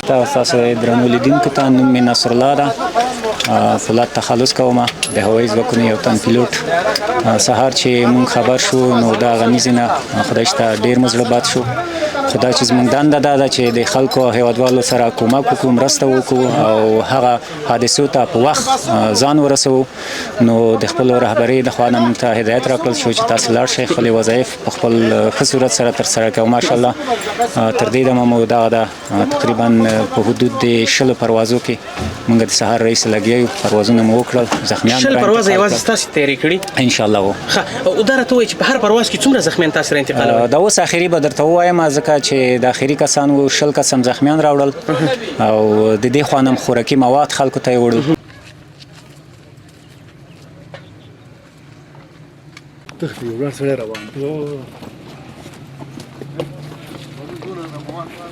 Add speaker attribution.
Speaker 1: ته تاسو درنو لیدونکو ته نوم مې نصر الله ده فولاد تخلص کوم د هوایي ځواکونو یو تن پیلوټ سهار چې مونږ خبر شو نو دا غنیز نه خدای ته ډیر مزړه باد شو خدای چې زمونږ دنده ده چې د خلکو او هیوادوالو سره کومک وکړو مرسته وکړو او هغه حادثو ته په وخت ځان ورسو نو د خپل رهبری د خوا نه مونږ ته هدایت راکړل شو چې تاسو لاړ شئ خپل وظایف په خپل ښه صورت سره ترسره کوو ماشاءالله تر دې دمه مو دغه تقریبا په حدود د 10 پروازو کې مونږ د سهار رئیس لګیو پروازونه مو وکړل زخمیان
Speaker 2: 10 پرواز یوازې تاسو تیاری کړی
Speaker 1: ان شاء الله
Speaker 2: او دا راته وایي چې په هر پرواز کې څومره زخمیان تاسو سره انتقالوي
Speaker 1: دا اوس اخري به درته ووایم ځکه چې د اخري کسان وو 10 کسان زخمیان راوړل او د دې خوانم خوراکي مواد خلکو ته وړو
Speaker 3: تخفي ولا سيارة